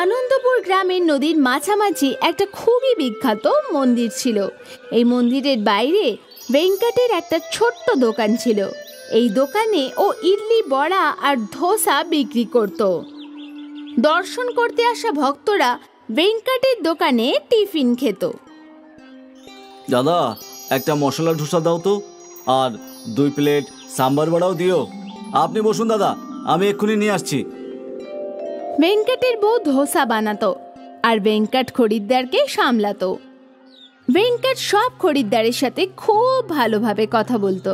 আনন্দপুর গ্রামের নদীর মাঝামাঝি একটা খুবই বিখ্যাত মন্দির ছিল। এই মন্দিরের বাইরে ভেঙ্কটের একটা ছোট্ট দোকান ছিল। এই দোকানে ও ইডলি, বড়া আর ধোসা বিক্রি করত। দর্শন করতে আসা ভক্তরা ভেঙ্কটের দোকানে টিফিন খেত। দাদা, একটা মশলা ধোসা দাও তো, আর 2 প্লেট সাম্বার বড়াও দিও। আপনি বসুন দাদা, আমি এক্ষুনি নিয়ে আসছি। ভেঙ্কটের বউ ধোসা বানাতো আর ভেঙ্কট খরিদ্দারকে সামলাতো। ভেঙ্কট সব খরিদ্দারের সাথে খুব ভালোভাবে কথা বলতো।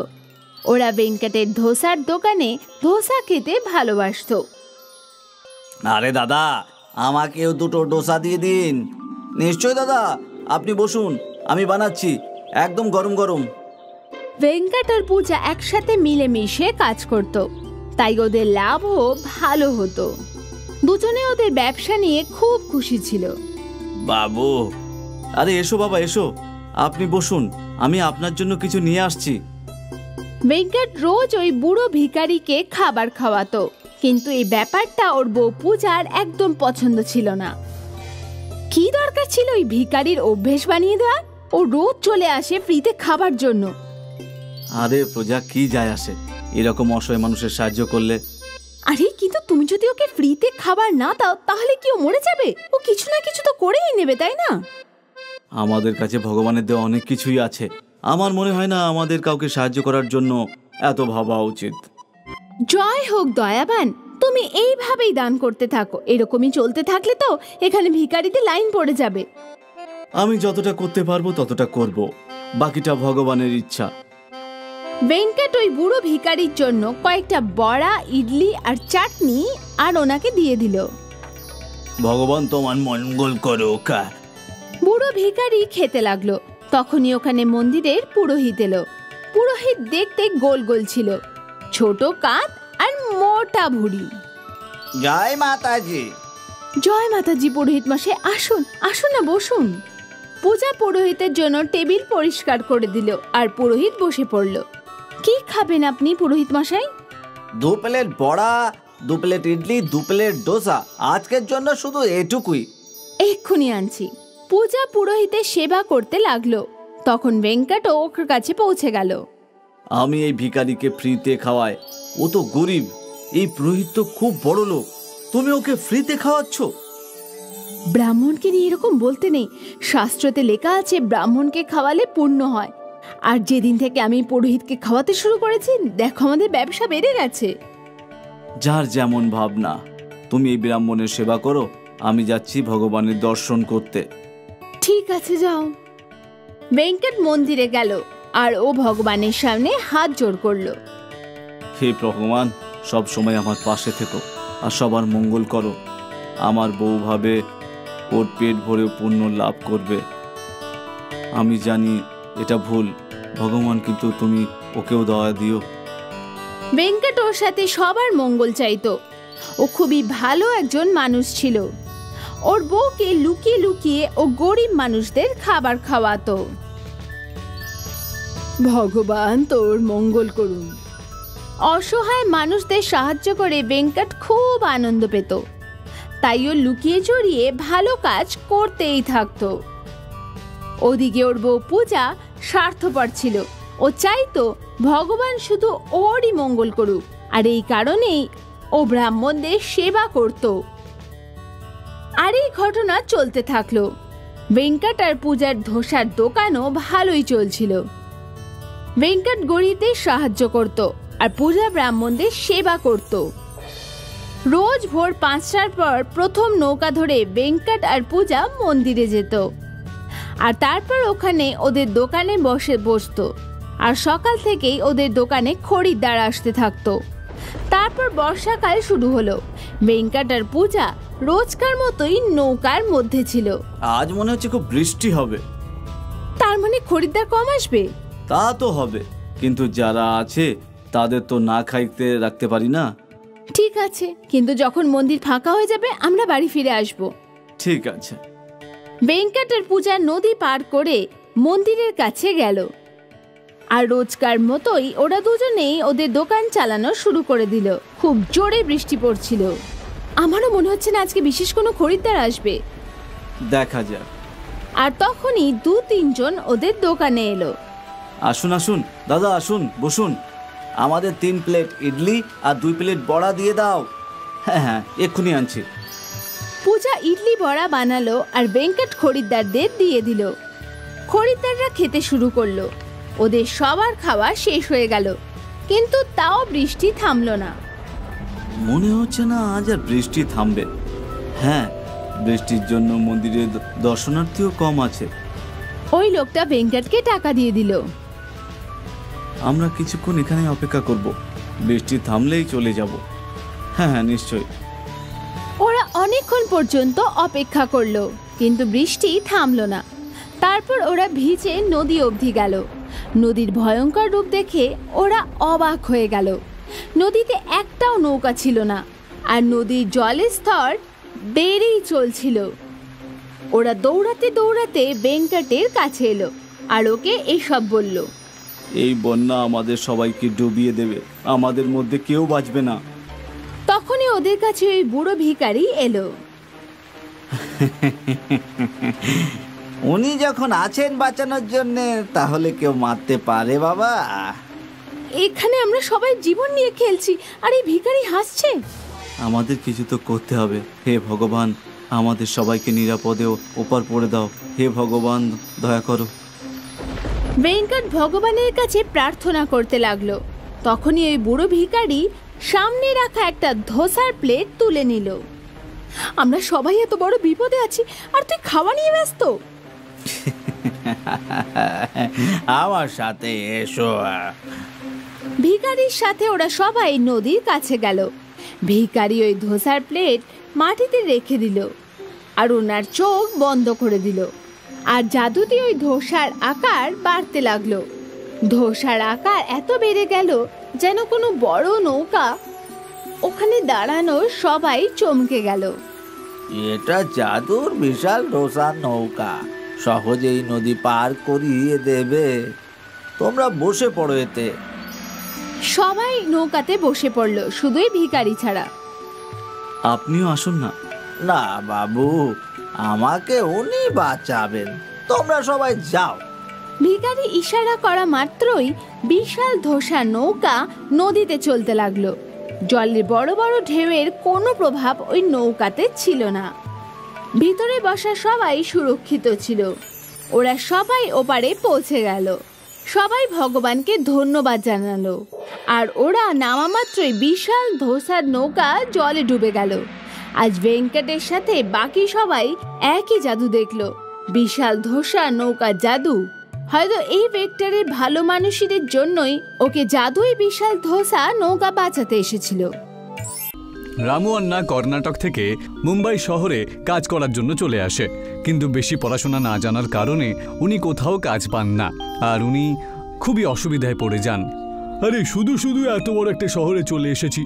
ওরা ভেঙ্কটের ধোসার দোকানে ধোসা খেতে ভালোবাসতো। আরে দাদা, আমাকেও 2টো ডোসা দিয়ে দিন। নিশ্চয় দাদা, আপনি বসুন, আমি বানাচ্ছি, একদম গরম গরম। ভেঙ্কট আর পূজা একসাথে মিলেমিশে কাজ করত, তাই ওদের লাভও ভালো হতো। দুজনে ওদের ব্যবসা নিয়ে খুব খুশি ছিল। বাবু, আরে এসো বাবা, এসো, আপনি বসুন, আমি আপনার জন্য কিছু নিয়ে আসছি। ভেঙ্কট রোজ ওই বুড়ো ভিখারিকে খাবার খাওয়াতো, কিন্তু এই ব্যাপারটা ওর বউ পূজার একদম পছন্দ ছিল না। কি দরকার ছিল ওই ভিখারির অভ্যেস বানিয়ে দেওয়া? ও রোজ চলে আসে ফ্রিতে খাবার জন্য। আরে পূজা, কি যায় আসে এরকম অসহায় মানুষের সাহায্য করলে? আরে কিন্তু তুমি যদি ওকে ফ্রিতে খাবার না দাও তাহলে কি ও মরে যাবে? ও কিছু না কিছু তো করেই নেবে, তাই না? আমাদের কাছে ভগবানের দেওয়া অনেক কিছুই আছে। আমার মনে হয় না আমাদের কাউকে সাহায্য করার জন্য এত ভাবা উচিত। জয় হোক দয়াবান, তুমি এইভাবেই দান করতে থাকো। এরকমই চলতে থাকলে তো এখানে ভিখারিতে লাইন পড়ে যাবে। আমি যতটা করতে পারবো ততটা করব, বাকিটা ভগবানের ইচ্ছা। ভেঙ্কট ওই বুড়ো ভিখারির জন্য কয়েকটা বড়া, ইডলি আর চাটনি আর ওনাকে দিয়ে দিল। ভগবান তোমার মঙ্গল করুক। বুড়ো ভিখারি খেতে লাগলো। তখনই ওখানে মন্দিরের পুরোহিত এলো। পুরোহিত দেখতে গোল গোল ছিল, ছোট কাঁধ আর মোটা ভুঁড়ি। জয় মাতাজি। জয় মাতাজি পুরোহিত মশাই, আসুন আসুন না, বসুন। পূজা পুরোহিতের জন্য টেবিল পরিষ্কার করে দিল আর পুরোহিত বসে পড়ল। কি খাবেন আপনি পুরোহিত মশাই? 2 প্লেট বড়া, 2 প্লেট ইডলি, 2 প্লেট ডোসা। আজকের জন্য শুধু এটুকুই। এক্ষুনি আনছি। পূজা পুরোহিতের সেবা করতে লাগলো। তখন ভেঙ্কটও ওর কাছে পৌঁছে গেল। আমি এই ভিখারিকে ফ্রিতে খাওয়াই, ও তো গরিব। এই পুরোহিত তো খুব বড় লোক, তুমি ওকে ফ্রিতে খাওয়াচ্ছ? ব্রাহ্মণকে নিয়ে এরকম বলতে নেই। শাস্ত্রতে লেখা আছে ব্রাহ্মণকে খাওয়ালে পুণ্য হয়। আর যেদিন থেকে আমি পুরোহিতকে খাওয়াতে শুরু করেছি, দেখো আমাদের ব্যবসা বেড়ে গেছে। যার যেমন ভাবনা। তুমি এই ব্রাহ্মণের সেবা করো, আমি যাচ্ছি ভগবানের দর্শন করতে। ঠিক আছে, যাও। ভেঙ্কট মন্দিরে গেল আর ও ভগবানের সামনে হাত জোড় করলো। হে ভগবান, সব সময় আমার পাশে থেকো আর সবার মঙ্গল করো। আমার বউ ভাবে ওর পেট ভরে পুণ্য লাভ করবে। আমি জানি এটা ভুল, ভগবান, কিন্তু তুমি ওকেও দয়া দিও। ভেঙ্কট ওর সাথে সবার মঙ্গল চাইতো। ও খুবই ভালো একজন মানুষ ছিল। ওর বউকে লুকিয়ে লুকিয়ে ও গরিব মানুষদের খাবার খাওয়াতো। ভগবান তোর মঙ্গল করুন। অসহায় মানুষদের সাহায্য করে ভেঙ্কট খুব আনন্দ পেত, তাই ও লুকিয়ে জড়িয়ে ভালো কাজ করতেই থাকতো। ওদিকে ওর বউ পূজা স্বার্থপর ছিল। ও চাইতো ভগবান শুধু ওরই মঙ্গল করুক, আর এই কারণেই ও ব্রাহ্মণদের সেবা করত। আর এই ঘটনা চলতে থাকলো। ভেঙ্কট আর পূজার ধোসার দোকানও ভালোই চলছিল। ভেঙ্কট গরিবদের সাহায্য করত আর পূজা ব্রাহ্মণদের সেবা করত। রোজ ভোর 5টার পর প্রথম নৌকা ধরে ভেঙ্কট আর পূজা মন্দিরে যেত, আর তারপর ওখানে ওদের দোকানে বসতো। আর সকাল থেকেই ওদের দোকানে খরিদ্দার আসতে থাকতো। তারপর বর্ষাকাল শুরু হলো। ভেঙ্কট আর পূজা রোজকার মতোই নৌকার মধ্যে ছিল। আজ মনে হচ্ছে খুব বৃষ্টি হবে। তার মানে খরিদ্দার কম আসবে? তা তো হবে, কিন্তু যারা আছে তাদের তো না খাইতে রাখতে পারি না। ঠিক আছে, কিন্তু যখন মন্দির ফাঁকা হয়ে যাবে আমরা বাড়ি ফিরে আসব। ঠিক আছে। ভেঙ্কট আর পূজা নদী পার করে মন্দিরের কাছে গেল। আর রোজকার মতোই ওরা দুজনেই ওদের দোকান চালানো শুরু করে দিল। খুব জোরে বৃষ্টি পড়ছিল। আমারও মনে হচ্ছে না আজকে বিশেষ কোনো খরিদ্দার আসবে। দেখা যাক। আর তখনই 2-3 জন ওদের দোকানে এলো। আসুন আসুন দাদা, আসুন বসুন। আমাদের 3 প্লেট ইডলি আর 2 প্লেট বড়া দিয়ে দাও। হ্যাঁ হ্যাঁ, এক্ষুনি আনছি। পূজা ইডলি বড়া বানালো আর ভেঙ্কট খরিদ্দারদের দিয়ে দিল। খরিদ্দাররা খেতে শুরু করলো। ওদের সবার খাওয়া শেষ হয়ে গেল, কিন্তু তাও বৃষ্টি থামলো না। মনে হচ্ছে না আজ আর বৃষ্টি থামবে। হ্যাঁ, বৃষ্টির জন্য মন্দিরে দর্শনার্থীও কম আছে। ওই লোকটা ভেঙ্কটকে টাকা দিয়ে দিল। আমরা কিছুক্ষণ এখানে অপেক্ষা করব, বৃষ্টি থামলেই চলে যাব। হ্যাঁ হ্যাঁ, নিশ্চয়ই। ওরা অনেকক্ষণ পর্যন্ত অপেক্ষা করলো, কিন্তু বৃষ্টি থামলো না। তারপর ওরা ভিজে নদী অবধি গেল। নদীর ভয়ঙ্কর রূপ দেখে ওরা অবাক হয়ে গেল। নদীতে একটাও নৌকা ছিল না, আর নদীর জলের স্তর বেড়েই চলছিল। ওরা দৌড়াতে দৌড়াতে ভেঙ্কটের কাছে এলো আর ওকে এসব বলল। এই বন্যা আমাদের সবাইকে ডুবিয়ে দেবে, আমাদের মধ্যে কেউ বাঁচবে না। তখনই ওদের কাছে ওই বুড়ো ভিখারি এলো। উনি যখন আছেন বাঁচানোর জন্য, তাহলে কেউ মারতে পারে বাবা? এখানে আমরা সবাই জীবন নিয়ে খেলছি, আর এই ভিখারি হাসছে। আমাদের কিছু তো করতে হবে। হে ভগবান, আমাদের সবাইকে নিরাপদে ওপার পড়ে দাও। হে ভগবান, দয়া করো। ভেঙ্কট ভগবানের কাছে প্রার্থনা করতে লাগলো। তখনই ওই বুড়ো ভিখারি সামনে রাখা একটা ধোসার প্লেট তুলে নিল। আমরা সবাই এত বড় বিপদে আছি, আর তুই খাওয়া নিয়ে ব্যস্ত। আমার সাথে এসো। ভিখারির সাথে ওরা সবাই নদীর কাছে গেল। ভিখারি ওই ধোসার প্লেট মাটিতে রেখে দিল আর ওনার চোখ বন্ধ করে দিল। আর জাদু দিয়ে ওই ধোসার আকার বাড়তে লাগলো। ধোসার আকার এত বেড়ে গেল যেন কোনো বড় নৌকা। ওখানে দাঁড়ানো সবাই চমকে গেল। এটা জাদুর বিশাল ধোসার নৌকা, সহজেই নদী পার করিয়ে দেবে। তোমরা বসে পড়ো এতে। সবাই নৌকাতে বসে পড়লো, শুধুই ভিখারি ছাড়া। আপনিও আসুন না। না বাবু, আমাকে উনি বাঁচাবেন, তোমরা সবাই যাও। ভিখারি ইশারা করা মাত্রই বিশাল ধোসা নৌকা নদীতে চলতে লাগলো। জলের বড় বড় ঢেউয়ের কোনো প্রভাব ওই নৌকাতে ছিল না। ভিতরে বসা সবাই সুরক্ষিত ছিল। ওরা সবাই ওপারে পৌঁছে গেল। সবাই ভগবানকে ধন্যবাদ জানালো। আর ওরা নামা মাত্রই বিশাল ধোসার নৌকা জলে ডুবে গেল। আজ ভেঙ্কটের সাথে বাকি সবাই একই জাদু দেখলো, বিশাল ধোসা নৌকার জাদু। হয়তো এই ভেক্টরের ভালো মানুষদের জন্যই ওকে জাদুই বিশাল ধোসা নৌকা বাঁচাতে এসেছিল। রামু আন্না কর্ণাটক থেকে মুম্বাই শহরে কাজ করার জন্য চলে আসে, কিন্তু বেশি পড়াশোনা না জানার কারণে উনি কোথাও কাজ পান না, আর উনি খুবই অসুবিধায় পড়ে যান। আরে শুধু শুধু এত বড় একটা শহরে চলে এসেছি,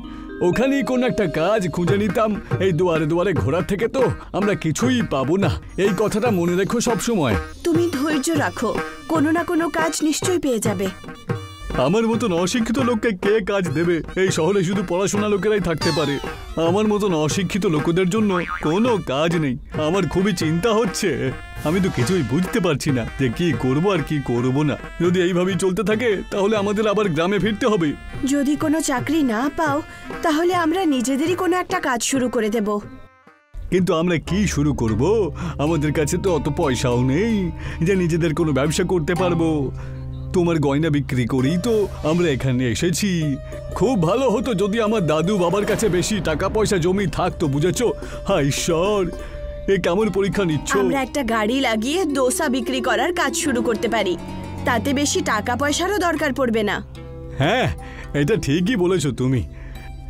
ওখানেই কোনো একটা কাজ খুঁজে নিতাম। এই দুয়ারে দুয়ারে ঘোরার থেকে তো আমরা কিছুই পাবো না, এই কথাটা মনে রেখো সব সময়। তুমি ধৈর্য রাখো, কোনো না কোনো কাজ নিশ্চয়ই পেয়ে যাবে। আমার মতন অশিক্ষিত লোককে কে কাজ দেবে? এই শহরে শুধু পড়াশোনা লোকেরাই থাকতে পারে, আমার মতন অশিক্ষিত লোকদের জন্য কোনো কাজ নেই। আমার খুবই চিন্তা হচ্ছে, আমি তো কিছুই বুঝতে পারছি না যে কি করব আর কি করব না। যদি এইভাবেই চলতে থাকে তাহলে আমাদের আবার গ্রামে ফিরতে হবে। যদি কোনো চাকরি না পাও তাহলে আমরা নিজেদেরই কোনো একটা কাজ শুরু করে দেব। কিন্তু আমরা কি শুরু করব? আমাদের কাছে তো অত পয়সাও নেই যে নিজেদের কোনো ব্যবসা করতে পারবো। তোমার গয়না বিক্রি করেই তো আমরা এখানে এসেছি। খুব ভালো হতো যদি আমার দাদু বাবার কাছে বেশি টাকা পয়সা জমি থাকতো, বুঝেছো? হায় ঈশ্বর, এ কেমন পরীক্ষা নিচ্ছ? আমরা একটা গাড়ি লাগিয়ে ডোসা বিক্রি করার কাজ শুরু করতে পারি, তাতে বেশি টাকা পয়সারও দরকার পড়বে না। হ্যাঁ, এটা ঠিকই বলেছো তুমি।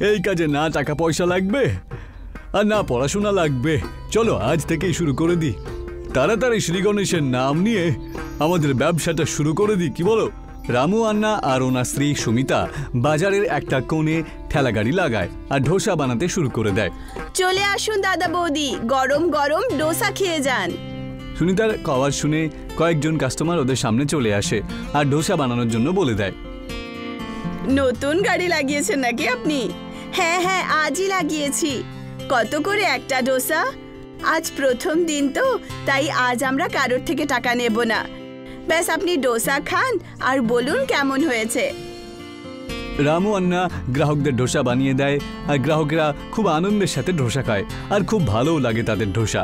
এই কাজে না টাকা পয়সা লাগবে আর না পড়াশোনা লাগবে। চলো আজ থেকেই শুরু করে দিই। তাড়াতাড়ি শ্রী গণেশের নাম নিয়ে আমাদের ব্যবসাটা শুরু করে দিই, কি বলো? রামু আন্না আর ওনার স্ত্রী সুমিতা বাজারের একটা কোণে ঠেলা গাড়ি লাগায় আর ডোসা বানাতে শুরু করে দেয়। চলে আসুন দাদা বৌদি, গরম গরম ডোসা খেয়ে যান। সুনিতার আওয়াজ শুনে কয়েকজন কাস্টমার ওদের সামনে চলে আসে আর ডোসা বানানোর জন্য বলে দেয়। নতুন গাড়ি লাগিয়েছেন নাকি আপনি? হ্যাঁ হ্যাঁ, আজই লাগিয়েছি। কত করে একটা ডোসা? আজ প্রথম দিন তো, তাই আজ আমরা কারোর থেকে টাকা নেব না। ব্যাস আপনি ডোসা খান আর বলুন কেমন হয়েছে। রামু আন্না গ্রাহকদের ডোসা বানিয়ে দেয় আর গ্রাহকেরা খুব আনন্দের সাথে ডোসা খায় আর খুব ভালোও লাগে তাদের ডোসা।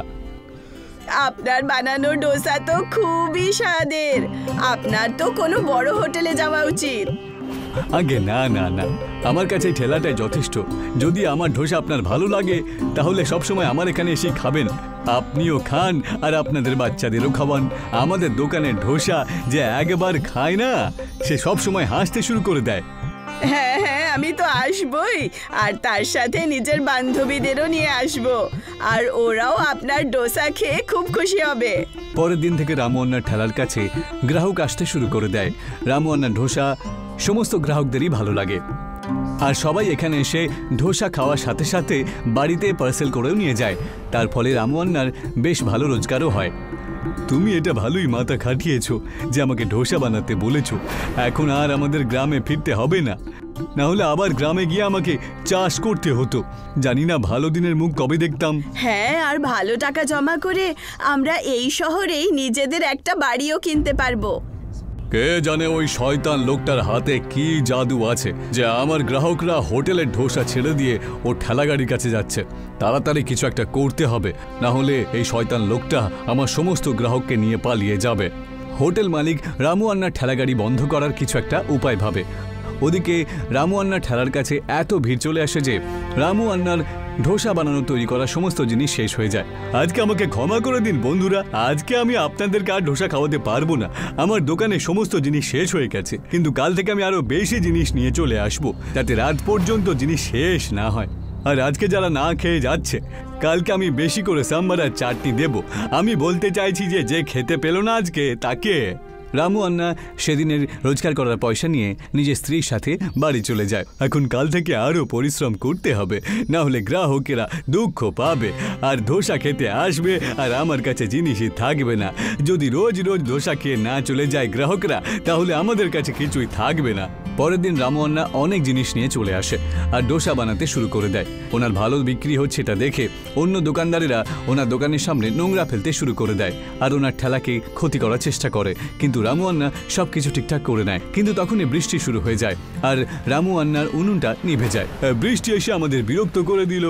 আপনার বানানো ডোসা তো খুবই স্বাদের। আপনার তো কোনো বড় হোটেলে যাওয়া উচিত। আগে না না না, আমার কাছে এই ঠেলাটাই যথেষ্ট। যদি আমার ডোসা আপনার ভালো লাগে তাহলে সবসময় আমার এখানে এসে খাবেন। আপনিও খান আর আপনাদের বাচ্চাদেরও খাওয়ান। আমাদের দোকানের ডোসা যে একবার খায় না সে সবসময় হাসতে শুরু করে দেয়। হ্যাঁ হ্যাঁ, আমি তো আসবই, আর তার সাথে নিজের বান্ধবীদেরও নিয়ে আসবো, আর ওরাও আপনার ডোসা খেয়ে খুব খুশি হবে। পরের দিন থেকে রামু আন্নার ঠেলার কাছে গ্রাহক আসতে শুরু করে দেয়। রামু আন্নার ডোসা সমস্ত গ্রাহকদেরই ভালো লাগে আর সবাই এখানে এসে ডোসা খাওয়ার সাথে সাথে বাড়িতে পার্সেল করেও নিয়ে যায়। তার ফলে রামু আন্নার বেশ ভালো রোজগারও হয়। তুমি এটা ভালোই মাথা খাটিয়েছো যে আমাকে ডোসা বানাতে বলেছো। এখন আর আমাদের গ্রামে ফিরতে হবে না, না হলে আবার গ্রামে গিয়ে আমাকে চাষ করতে হতো। জানি না ভালো দিনের মুখ কবে দেখতাম। হ্যাঁ, আর ভালো টাকা জমা করে আমরা এই শহরেই নিজেদের একটা বাড়িও কিনতে পারবো। কে জানে ওই শয়তান লোকটার হাতে কি জাদু আছে যে আমার গ্রাহকরা হোটেলের ডোসা ছেড়ে দিয়ে ও ঠেলাগাড়ির কাছে যাচ্ছে। তাড়াতাড়ি কিছু একটা করতে হবে, না হলে এই শয়তান লোকটা আমার সমস্ত গ্রাহককে নিয়ে পালিয়ে যাবে। হোটেল মালিক রামু আন্নার ঠেলাগাড়ি বন্ধ করার কিছু একটা উপায় ভাবে। ওদিকে রামু আন্নার ঠেলার কাছে এত ভিড় চলে আসে যে রামু আন্নার ডোসা বানানো তৈরি করা সমস্ত জিনিস শেষ হয়ে যায়। আজকে আমাকে ক্ষমা করে দিন বন্ধুরা, আজকে আমি আপনাদেরকে আর ডোসা খাওয়াতে পারবো না। আমার দোকানে সমস্ত জিনিস শেষ হয়ে গেছে, কিন্তু কাল থেকে আমি আরো বেশি জিনিস নিয়ে চলে আসবো যাতে রাত পর্যন্ত জিনিস শেষ না হয়। আর আজকে যারা না খেয়ে যাচ্ছে কালকে আমি বেশি করে সাম্বার আর চাটনি দেব। আমি বলতে চাইছি যে যে খেতে পেল না আজকে তাকে। রামু আন্না সেদিনের রোজগার করার পয়সা নিয়ে নিজের স্ত্রীর সাথে বাড়ি চলে যায়। এখন কাল থেকে আরও পরিশ্রম করতে হবে, না হলে গ্রাহকেরা দুঃখ পাবে আর ধোসা খেতে আসবে আর আমার কাছে জিনিসই থাকবে না। যদি রোজ রোজ ধোসা খেয়ে না চলে যায় গ্রাহকরা তাহলে আমাদের কাছে কিছুই থাকবে না। পরের দিন রামু আন্না অনেক জিনিস নিয়ে চলে আসে আর ডোসা বানাতে শুরু করে দেয়। ওনার ভালো বিক্রি হচ্ছে এটা দেখে অন্য দোকানদারেরা ওনার দোকানের সামনে নোংরা ফেলতে শুরু করে দেয় আর ওনার ঠেলাকে ক্ষতি করার চেষ্টা করে, কিন্তু রামু আন্না সবকিছু ঠিকঠাক করে নেয়। কিন্তু তখনই বৃষ্টি শুরু হয়ে যায় আর রামু আন্নার উনুনটা নিভে যায়। বৃষ্টি এসে আমাদের বিরক্ত করে দিল।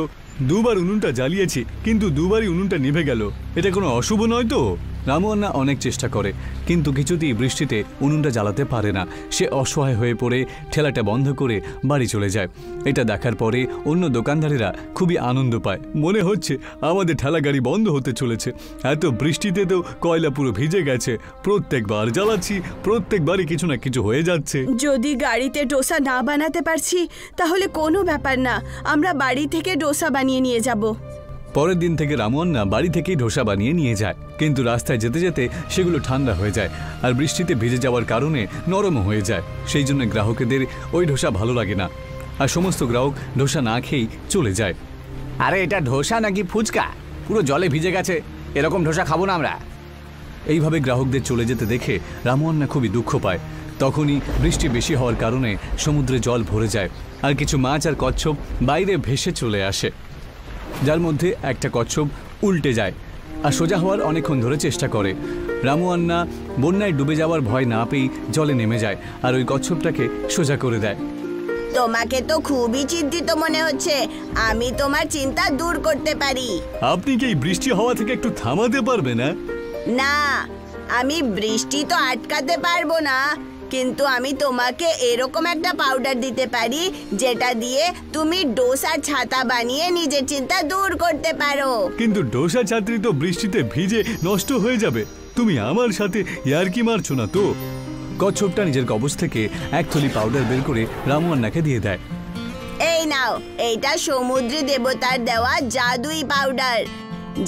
দুবার উনুনটা জ্বালিয়েছি কিন্তু দুবারই উনুনটা নিভে গেল। এটা কোনো অশুভ নয় তো? রামু আন্না অনেক চেষ্টা করে কিন্তু কিছুতেই বৃষ্টিতে উনুনটা জ্বালাতে পারে না। সে অসহায় হয়ে পড়ে ঠেলাটা বন্ধ করে বাড়ি চলে যায়। এটা দেখার পরে অন্য দোকানদারেরা খুবই আনন্দ পায়। মনে হচ্ছে আমাদের ঠেলা গাড়ি বন্ধ হতে চলেছে। এত বৃষ্টিতে তো কয়লা পুরো ভিজে গেছে। প্রত্যেকবার জ্বালাচ্ছি, প্রত্যেকবারই কিছু না কিছু হয়ে যাচ্ছে। যদি গাড়িতে ডোসা না বানাতে পারছি তাহলে কোনো ব্যাপার না, আমরা বাড়ি থেকে ডোসা বানিয়ে নিয়ে যাব। পরের দিন থেকে রামু আন্না বাড়ি থেকেই ডোসা বানিয়ে নিয়ে যায়, কিন্তু রাস্তায় যেতে যেতে সেগুলো ঠান্ডা হয়ে যায় আর বৃষ্টিতে ভিজে যাওয়ার কারণে নরম হয়ে যায়। সেই জন্য গ্রাহকদের ওই ডোসা ভালো লাগে না আর সমস্ত গ্রাহক ডোসা না খেয়েই চলে যায়। আরে এটা ডোসা নাকি ফুচকা? পুরো জলে ভিজে গেছে, এরকম ডোসা খাবো না আমরা। এইভাবে গ্রাহকদের চলে যেতে দেখে রামু আন্না খুবই দুঃখ পায়। তখনই বৃষ্টি বেশি হওয়ার কারণে সমুদ্রে জল ভরে যায় আর কিছু মাছ আর কচ্ছপ বাইরে ভেসে চলে আসে, যার মধ্যে একটা কচ্ছপ উল্টে যায় আর সোজা হওয়ার অনেকক্ষণ ধরে চেষ্টা করে। রামু আন্না বন্যায় ডুবে যাওয়ার ভয় না পেয়ে জলে নেমে যায় আর ওই কচ্ছপটাকে সোজা করে দেয়। তোমাকে তো খুবই চিন্তিত মনে হচ্ছে, আমি তোমার চিন্তা দূর করতে পারি। আপনি কি এই বৃষ্টি হওয়া থেকে একটু থামাতে পারবে না? না, আমি বৃষ্টি তো আটকাতে পারবো না, কিন্তু আমি তোমাকে এরকম একটা পাউডার দিতে পারি যেটা দিয়ে তুমি ডোসার ছাতা বানিয়ে নিজের চিন্তা দূর করতে পারো। কিন্তু ডোসা ছাত্রী তো বৃষ্টিতে ভিজে নষ্ট হয়ে যাবে। তুমি আমার সাথে ইয়ার্কি মারছো না তো? কচ্ছপটা নিজের কবজ থেকে এক থলি পাউডার বের করে রামু আন্নাকে দিয়ে দেয়। এই নাও, এইটা সমুদ্রী দেবতার দেওয়া জাদুই পাউডার।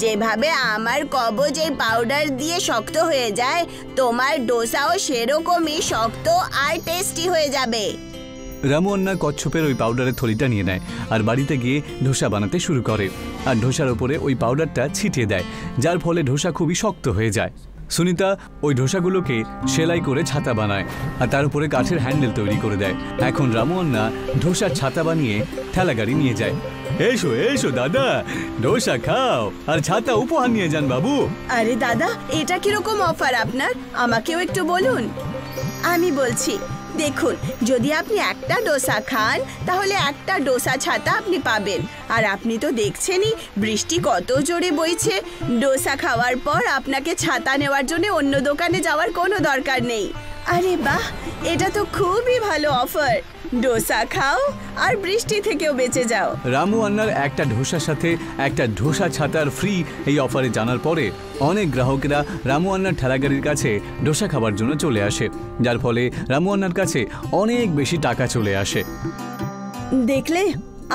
যেভাবে আমার কবজ এই পাউডার দিয়ে শক্ত হয়ে যায়, তোমার ডোসাও সেরকমই শক্ত আর টেস্টি হয়ে যাবে। রামু আন্না কচ্ছপের ওই পাউডারের থলিটা নিয়ে নেয় আর বাড়িতে গিয়ে ডোসা বানাতে শুরু করে আর ডোসার ওপরে ওই পাউডারটা ছিটিয়ে দেয়, যার ফলে ডোসা খুবই শক্ত হয়ে যায়। সুনিতা ওই ধোসাগুলোকে সেলাই করে ছাতা বানায় আর তার উপরে কাঠের হ্যান্ডেল তৈরি করে দেয়। এখন রামু আন্না ধোসার ছাতা বানিয়ে ঠেলা গাড়ি নিয়ে যায়। এসো এসো দাদা, ধোসা খাও আর ছাতা উপহার নিয়ে যান বাবু। আরে দাদা, এটা কিরকম অফার আপনার? আমাকেও একটু বলুন। আমি বলছি, দেখুন, যদি আপনি একটা ডোসা খান তাহলে একটা ডোসা ছাতা আপনি পাবেন। আর আপনি তো দেখছেনই বৃষ্টি কত জোরে বইছে। ডোসা খাওয়ার পর আপনাকে ছাতা নেওয়ার জন্য অন্য দোকানে যাওয়ার কোনো দরকার নেই। আরে বাহ, এটা তো খুবই ভালো অফার। ডোসা খাও আর বৃষ্টি থেকেও বেঁচে যাও। রামু আন্নার একটা ধোসার সাথে একটা ধোসা ছাতার ফ্রি এই অফারে জানার পরে অনেক গ্রাহকেরা রামু আন্নার ঠেলাগাড়ির কাছে ডোসা খাবার জন্য চলে আসে, যার ফলে রামু আন্নার কাছে অনেক বেশি টাকা চলে আসে। দেখলে,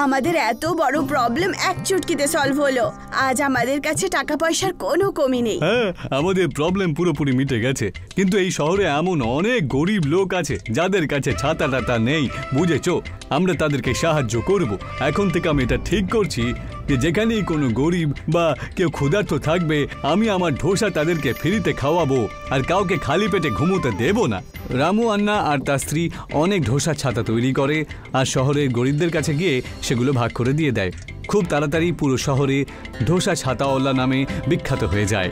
আমাদের এত বড় প্রবলেম এক চুটকিতে সলভ হলো। আজ আমাদের কাছে টাকা পয়সার কোনো কমি নেই। হ্যাঁ, আমাদের প্রবলেম পুরোপুরি মিটে গেছে। কিন্তু এই শহরে এমন অনেক গরিব লোক আছে যাদের কাছে ছাতা টাতা নেই, বুঝেছো? আমরা তাদেরকে সাহায্য করব। এখন থেকে আমি এটা ঠিক করছি যে যেখানেই কোনো গরিব বা কেউ ক্ষুধার্ত থাকবে, আমি আমার ধোসা তাদেরকে ফ্রিতে খাওয়াবো আর কাউকে খালি পেটে ঘুমোতে দেব না। রামু আন্না আর তার স্ত্রী অনেক ধোসা ছাতা তৈরি করে আর শহরের গরিবদের কাছে গিয়ে সেগুলো ভাগ করে দিয়ে দেয়। খুব তাড়াতাড়ি পুরো শহরে ধোসা ছাতাওয়ালা নামে বিখ্যাত হয়ে যায়।